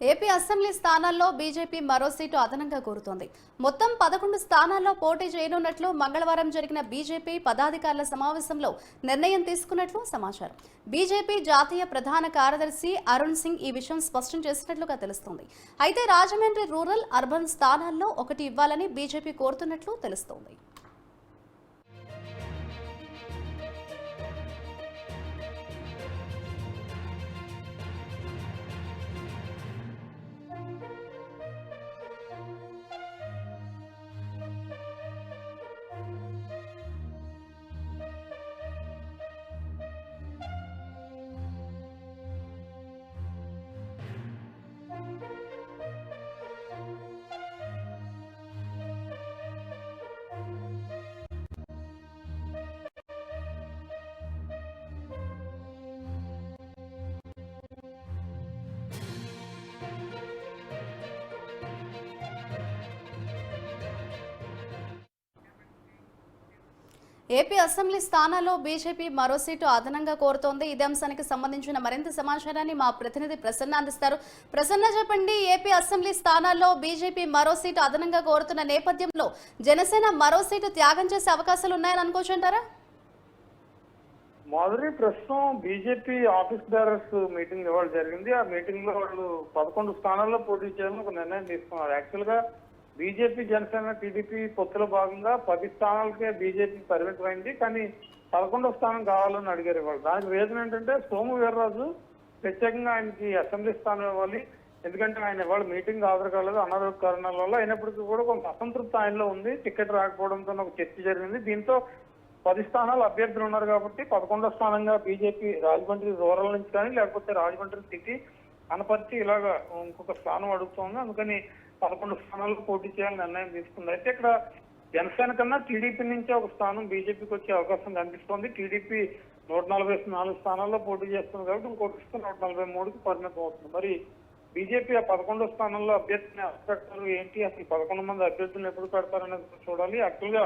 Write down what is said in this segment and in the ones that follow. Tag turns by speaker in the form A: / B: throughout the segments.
A: AP assembly స్థానాల్లో BJP మరో seat అదనంగా కోరుతోంది. మొత్తం 11 స్థానాల్లో పోటీ చేయనున్నట్లు మంగళవారం జరిగిన బీజేపీ పదాధికారుల సమావేశంలో నిర్ణయం తీసుకున్నట్లు సమాచారం. బీజేపీ జాతీయ ప్రధాన కార్యదర్శి అరుణ్ సింగ్ ఈ విషయం స్పష్టం చేసినట్లుగా తెలుస్తోంది. అయితే రాజమండ్రి రూరల్, అర్బన్ స్థానాల్లో ఒకటి ఇవ్వాలని బీజేపీ కోరుతున్నట్లు తెలుస్తోంది. ఏపీ అసెంబ్లీ స్థానాల్లో బీజేపీ మరో సీటు అదనంగా కోరుతోంది. ఇదే అంశానికి సంబంధించిన మరింత సమాచారాన్ని మా ప్రతినిధి ప్రసన్న అందిస్తారు. ప్రసన్న, చెప్పండి, ఏపీ అసెంబ్లీ స్థానాల్లో బీజేపీ మరో సీటు అదనంగా కోరుతున్న నేపథ్యంలో జనసేన మరో సీటు త్యాగం చేసే అవకాశాలు ఉన్నాయని అనుకోవచ్చంటారా?
B: మాధురి, ప్రస్తుతం బీజేపీ ఆఫీస్ బేరర్స్ మీటింగ్ ఇవాళ జరిగింది. ఆ మీటింగ్ లో వాళ్ళు 11 స్థానాల్లో పోటీ చేయాలని ఒక నిర్ణయం తీసుకున్నారు. యాక్చువల్ గా బీజేపీ, జనసేన, టీడీపీ పొత్తులో భాగంగా 10 స్థానాలకే బీజేపీ పరిమితమైంది. కానీ 11వ స్థానం కావాలని అడిగారు ఇవాళ. దానికి రీజన్ ఏంటంటే సోము వీర్రాజు ప్రత్యేకంగా ఆయనకి అసెంబ్లీ స్థానం ఇవ్వాలి. ఎందుకంటే ఆయన ఇవాళ మీటింగ్ హాజరు కాలేదు అనారోగ్య కారణాల వల్ల. అయినప్పటికీ కూడా కొంత అసంతృప్తి ఆయనలో ఉంది. టికెట్ రాకపోవడంతో ఒక చర్చ జరిగింది. దీంతో 10 స్థానాలు అభ్యర్థులు ఉన్నారు కాబట్టి 11వ స్థానంగా బీజేపీ రాజమండ్రి రూరల్ నుంచి కానీ లేకపోతే రాజమండ్రి సిటీ, అనపర్తి ఇలాగా ఇంకొక స్థానం అడుగుతోంది. అందుకని 11 స్థానాలకు పోటీ చేయాలని నిర్ణయం తీసుకుంది. అయితే ఇక్కడ జనసేన కన్నా టీడీపీ నుంచే ఒక స్థానం బీజేపీకి వచ్చే అవకాశం కనిపిస్తోంది. టీడీపీ 144 స్థానాల్లో పోటీ చేస్తుంది కాబట్టి ఇంకోటి 143కి పరిమితం అవుతుంది. మరి బీజేపీ ఆ 11వ స్థానంలో అభ్యర్థిని పెడతారు ఏంటి, అసలు 11 మంది అభ్యర్థులను ఎప్పుడు పెడతారనేది చూడాలి. యాక్చువల్ గా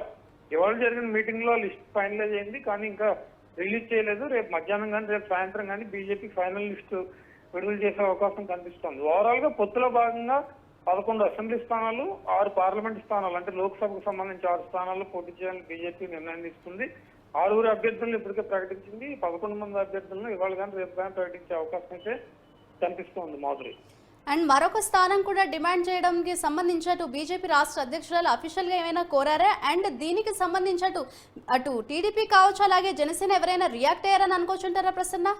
B: ఇవాళ జరిగిన మీటింగ్ లో లిస్ట్ ఫైనలైజ్ అయింది, కానీ ఇంకా రిలీజ్ చేయలేదు. రేపు మధ్యాహ్నం కానీ రేపు సాయంత్రం కానీ బీజేపీ ఫైనల్ లిస్ట్ విడుదల చేసే అవకాశం కనిపిస్తోంది. ఓవరాల్ గా పొత్తులో భాగంగా 11 అసెంబ్లీ స్థానాలు, 6 పార్లమెంట్ స్థానాలు అంటే లోక్సభకు సంబంధించి 6 స్థానాల్లో పోటీ చేయాలని బీజేపీ నిర్ణయం తీసుకుంది. 6 అభ్యర్థులను ఇప్పటికే ప్రకటించింది. 11 మంది అభ్యర్థులను ఇవాళ కానీ రేపు కానీ ప్రకటించే అవకాశం అయితే కనిపిస్తోంది మాధురి.
A: అండ్ మరొక స్థానం కూడా డిమాండ్ చేయడానికి సంబంధించి అటు బీజేపీ రాష్ట్ర అధ్యక్షురాలు అఫీషియల్ గా ఏమైనా కోరారా? అండ్ దీనికి సంబంధించి అటు టీడీపీ కావచ్చు, అలాగే జనసేన ఎవరైనా రియాక్ట్ అయ్యారని అనుకోవచ్చుంటారా ప్రసన్న?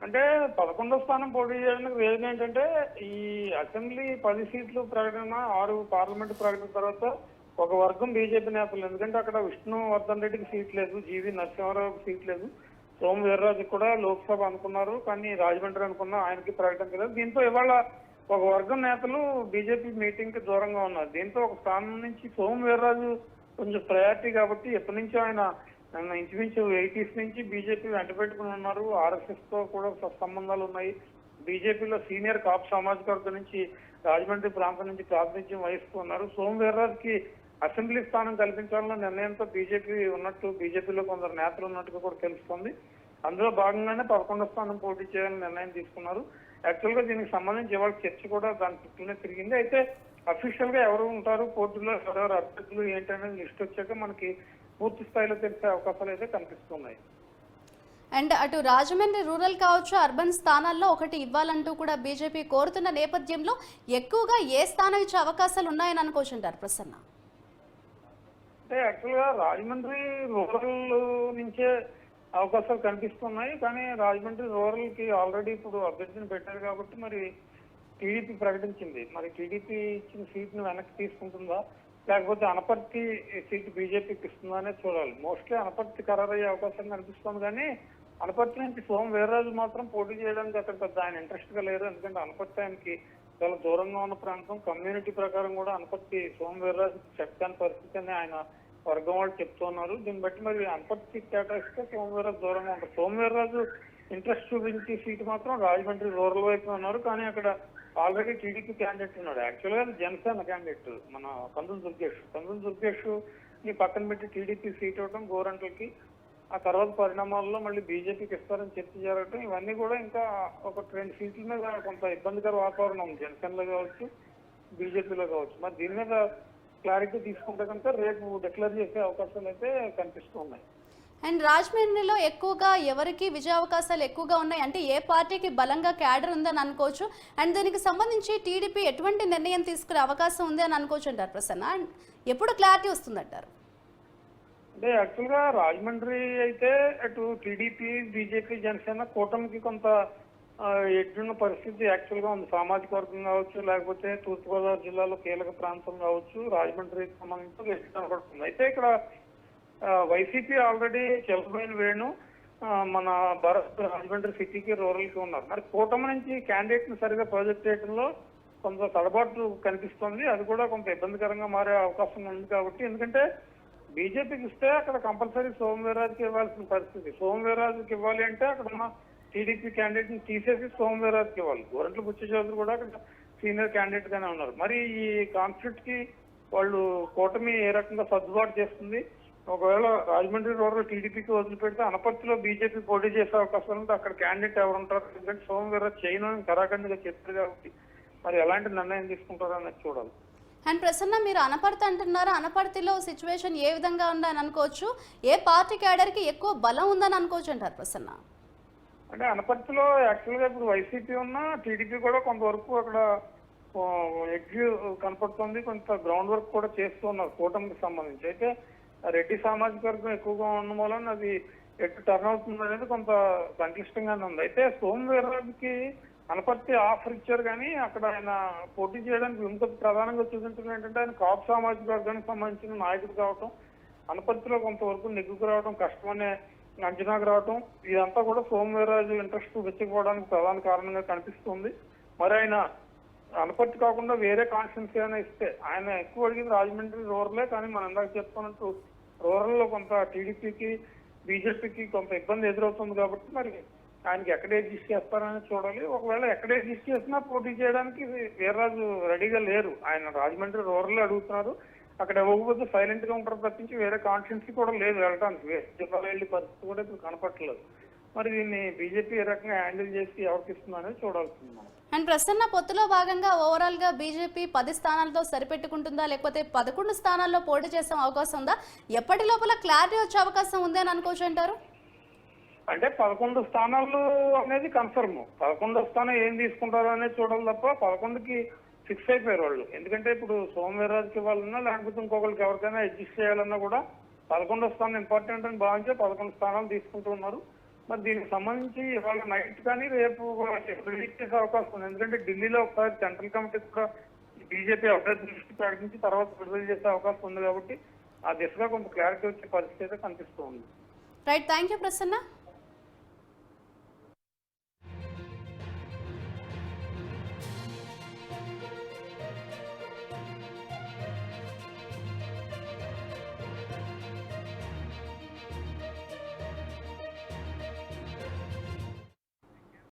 B: అంటే 11వ స్థానం పోటీ చేయడానికి రీజన్ ఏంటంటే ఈ అసెంబ్లీ 10 సీట్లు ప్రకటన, 6 పార్లమెంట్ ప్రకటన తర్వాత ఒక వర్గం బీజేపీ నేతలు, ఎందుకంటే అక్కడ విష్ణువర్ధన్ రెడ్డికి సీట్ లేదు, జీవి నరసింహారావుకి సీట్ లేదు, సోము వీర్రాజు కూడా లోక్సభ అనుకున్నారు కానీ రాజమండ్రి అనుకున్నా, ఆయనకి ప్రకటించలేదు. దీంతో ఇవాళ ఒక వర్గం నేతలు బీజేపీ మీటింగ్ కి దూరంగా ఉన్నారు. దీంతో ఒక స్థానం నుంచి సోము వీర్రాజు కొంచెం ప్రయారిటీ కాబట్టి ఎప్పటి నుంచో ఆయన ఇంచుమించు 80s నుంచి బీజేపీ వెంట పెట్టుకుని ఉన్నారు. ఆర్ఎస్ఎస్ తో కూడా సంబంధాలు ఉన్నాయి. బీజేపీలో సీనియర్ కాపు సామాజిక వర్గం నుంచి రాజమండ్రి ప్రాంతం నుంచి ప్రాతినిధ్యం వహిస్తున్నారు. సోము వీర్రాజుకి అసెంబ్లీ స్థానం కల్పించాలన్న నిర్ణయంతో బీజేపీ ఉన్నట్టు, బీజేపీలో కొందరు నేతలు ఉన్నట్టుగా కూడా తెలుస్తోంది. అందులో భాగంగానే 11వ స్థానం పోటీ చేయాలని నిర్ణయం తీసుకున్నారు. యాక్చువల్ గా దీనికి సంబంధించి ఇవాళ చర్చ కూడా దాని చుట్టూనే తిరిగింది. అయితే అఫీషియల్ గా ఎవరు ఉంటారు పోటీలో, ఎవరెవరు అభ్యర్థులు ఏంటనేది లిస్ట్ వచ్చాక మనకి పూర్తి స్థాయిలో తెలిసే అవకాశాలు అయితే కనిపిస్తున్నాయి.
A: అండ్ అటు రాజమండ్రి రూరల్ కావచ్చు, అర్బన్ స్థానాల్లో ఒకటి ఇవ్వాలంటూ కూడా బీజేపీ కోరుతున్న నేపథ్యంలో ఎక్కువగా ఏ స్థానం ఇచ్చే అవకాశాలు ఉన్నాయని అనుకోవచ్చుంటారు ప్రసన్న?
B: అంటే యాక్చువల్ గా రాజమండ్రి రూరల్ నుంచే అవకాశాలు కనిపిస్తున్నాయి. కానీ రాజమండ్రి రూరల్ కి ఆల్రెడీ ఇప్పుడు అభ్యర్థిని పెట్టారు కాబట్టి మరి టీడీపీ ప్రకటించింది. మరి టీడీపీ ఇచ్చిన సీట్ ను వెనక్కి తీసుకుంటుందా లేకపోతే అనపర్తి సీట్ బీజేపీకి ఇస్తుందా అనేది చూడాలి. మోస్ట్లీ అనపర్తి ఖరారయ్యే అవకాశం కనిపిస్తుంది. కానీ అనపర్తి నుంచి సోము వీర్రాజు మాత్రం పోటీ చేయడానికి అక్కడ పెద్ద ఆయన ఇంట్రెస్ట్ గా లేరు. ఎందుకంటే అనపర్తి ఆయనకి చాలా దూరంగా ఉన్న ప్రాంతం. కమ్యూనిటీ ప్రకారం కూడా అనపర్తి సోము వీర్రాజు చెప్తాని పరిస్థితి అని ఆయన వర్గం వాళ్ళు చెప్తున్నారు. దీన్ని బట్టి మరి అనపర్తి కేటాయిస్తే సోము వీర్రాజు దూరంగా ఉంటారు. సోము వీర్రాజు ఇంట్రెస్ట్ చూపించి సీటు మాత్రం రాజమండ్రి రూరల్ వైపు ఉన్నారు. కానీ అక్కడ ఆల్రెడీ టీడీపీ క్యాండిడేట్ ఉన్నాడు. యాక్చువల్ గా జనసేన క్యాండిడేట్ మన కందుల దుర్గేష్ ని పక్కన పెట్టి టీడీపీ సీట్ ఇవ్వడం గోరంట్లకి ఆ తర్వాత పరిణామాల్లో మళ్ళీ బీజేపీకి ఇస్తారని చర్చ జరగటం, ఇవన్నీ కూడా ఇంకా ఒక 2 సీట్ల మీద కొంత ఇబ్బందికర వాతావరణం ఉంది, జనసేనలో కావచ్చు బీజేపీలో కావచ్చు. మరి దీని మీద క్లారిటీ తీసుకుంటే కనుక రేపు డిక్లేర్ చేసే అవకాశాలు అయితే కనిపిస్తున్నాయి.
A: అండ్ రాజమండ్రిలో ఎక్కువగా ఎవరికి విజయ అవకాశాలు ఎక్కువగా ఉన్నాయి అంటే ఏ పార్టీకి బలంగా క్యాడర్ ఉందని అనుకోవచ్చు? అండ్ దీనికి సంబంధించి టీడీపీ ఎటువంటి నిర్ణయం తీసుకునే అవకాశం ఉంది అని అనుకోవచ్చు అంటారు ప్రసన్న? అండ్ ఎప్పుడు క్లారిటీ వస్తుందంటారు?
B: అంటే యాక్చువల్ గా రాజమండ్రి అయితే అటు టీడీపీ బీజేపీ జనసేన కూటమికి కొంత ఎడ్డున్న పరిస్థితి యాక్చువల్ గా ఉంది. సామాజిక వర్గం కావచ్చు, లేకపోతే తూర్పుగోదావరి జిల్లాలో కీలక ప్రాంతం కావచ్చు, రాజమండ్రికి సంబంధించి ఎడ్డు కనబడుతుంది. అయితే ఇక్కడ వైసీపీ ఆల్రెడీ చెలబోయిన వేణు మన భరత్ రాజమండ్రి సిటీకి రూరల్ కి ఉన్నారు. మరి కూటమి నుంచి క్యాండిడేట్ ని సరిగా ప్రాజెక్ట్ చేయడంలో కొంత తడబాటు కనిపిస్తుంది. అది కూడా కొంత ఇబ్బందికరంగా మారే అవకాశం ఉంది కాబట్టి, ఎందుకంటే బీజేపీకి ఇస్తే అక్కడ కంపల్సరీ సోమవీర్రాజుకి ఇవ్వాల్సిన పరిస్థితి. సోమవీర్రాజుకి ఇవ్వాలి అంటే అక్కడ ఉన్న టీడీపీ క్యాండిడేట్ ని తీసేసి సోమవీర్రాజుకి ఇవ్వాలి. గోరంట్ల బుచ్చి చౌదరి కూడా అక్కడ సీనియర్ క్యాండిడేట్ గానే ఉన్నారు. మరి ఈ కాన్ఫ్లిక్ట్ కి వాళ్ళు కూటమి ఏ రకంగా సర్దుబాటు చేస్తుంది? ఒకవేళ రాజమండ్రి రూరల్ టీడీపీకి వదిలిపెడితే అనపర్తిలో బీజేపీ పోటీ చేసే అవకాశం ఉంటే అక్కడ క్యాండిడేట్ ఎవరు ఉంటారు? ఎందుకంటే సోమవీర్రాజు చేయను కరాఖండిగా చెప్పారు కాబట్టి మరి ఎలాంటి నిర్ణయం తీసుకుంటారో అనేది చూడాలి.
A: అండ్ ప్రసన్న, మీరు అనపర్తి అంటున్నారు, అనపర్తిలో సిచ్యువేషన్ ఏ విధంగా ఉందని అనుకోవచ్చు? ఏ పార్టీ క్యాడర్కి ఎక్కువ బలం ఉందని అనుకోవచ్చు అంటారు ప్రసన్న?
B: అంటే అనపర్తిలో యాక్చువల్ గా ఇప్పుడు వైసీపీ ఉన్న టీడీపీ కూడా కొంతవరకు అక్కడ ఎడ్జ్ కనపడుతుంది, కొంత గ్రౌండ్ వర్క్ కూడా చేస్తూ ఉన్నారు కూటమికి సంబంధించి. అయితే రెడ్డి సామాజిక వర్గం ఎక్కువగా ఉన్న మూలన అది ఎటు టర్న్ అవుతుంది అనేది కొంత సంక్లిష్టంగానే ఉంది. అయితే సోమవీర్రాజుకి అనపర్తి ఆఫర్ ఇచ్చారు కానీ అక్కడ ఆయన పోటీ చేయడానికి విముఖత ప్రధానంగా చూపించడం ఏంటంటే ఆయన కాపు సామాజిక వర్గానికి సంబంధించిన నాయకుడు కావటం, అనపర్తిలో కొంతవరకు నెగ్గుకు రావడం కష్టమనే అంచనాకు రావటం, ఇదంతా కూడా సోమవీర్రాజు ఇంట్రెస్ట్ వెచ్చకపోవడానికి ప్రధాన కారణంగా కనిపిస్తుంది. మరి ఆయన అనపర్తి కాకుండా వేరే కాన్స్టిట్యున్సీ అయినా ఇస్తే, ఆయన ఎక్కువ అడిగింది రాజమండ్రి రూరలే, కానీ మనం ఇందాక చెప్పుకున్నట్టు రూరల్ లో కొంత టీడీపీకి బీజేపీకి కొంత ఇబ్బంది ఎదురవుతుంది కాబట్టి మరి ఆయనకి ఎక్కడ ఎగ్జిస్ట్ చేస్తారని చూడాలి. ఒకవేళ ఎక్కడ ఎగ్జిస్ట్ చేసినా పోటీ చేయడానికి వీర్రాజు రెడీగా లేరు. ఆయన రాజమండ్రి రూరల్ అడుగుతున్నారు, అక్కడ ఇవ్వకపోతే సైలెంట్ గా ఉంటారు తప్పించి వేరే కాన్స్టిట్యున్సీ కూడా లేదు వెళ్ళడానికి. వేరే జిల్లాలో వెళ్ళే పరిస్థితి కూడా ఇప్పుడు కనపట్టలేదు. మరి దీన్ని బీజేపీ ఏ రకంగా హ్యాండిల్ చేసి ఎవరికి ఇస్తుందో అనేది చూడాల్సింది మనం.
A: అండ్ ప్రసన్న, పొత్తులో భాగంగా ఓవరాల్ గా బీజేపీ 10 స్థానాలతో సరిపెట్టుకుంటుందా లేకపోతే 11 స్థానాల్లో పోటీ చేసే అవకాశం ఉందా? ఎప్పటి లోపల క్లారిటీ వచ్చే అవకాశం ఉంది అని అనుకోవచ్చు అంటారు?
B: అంటే 11 స్థానాలు అనేది కన్ఫర్మ్. 11వ స్థానం ఏం తీసుకుంటారో అనేది చూడాలి తప్ప 11కి ఫిక్స్ అయిపోయారు వాళ్ళు. ఎందుకంటే ఇప్పుడు సోమవీర్రాజుకి ఇవ్వాలన్నా లేకపోతే ఇంకొకరికి ఎవరికైనా అడ్జస్ట్ చేయాలన్నా కూడా 11వ స్థానం ఇంపార్టెంట్ అని భావించే 11 స్థానాలు తీసుకుంటూ ఉన్నారు. మరి దీనికి సంబంధించి ఇవాళ నైట్ కానీ రేపు రిలీజ్ చేసే అవకాశం ఉంది. ఎందుకంటే ఢిల్లీలో ఒకసారి సెంట్రల్ కమిటీ కూడా బీజేపీ అభ్యర్థి దృష్టి ప్రకటించి తర్వాత విడుదల చేసే అవకాశం ఉంది కాబట్టి ఆ దిశగా కొంత క్లారిటీ వచ్చే పరిస్థితి అయితే కనిపిస్తూ ఉంది.
A: Right, thank you Prasanna.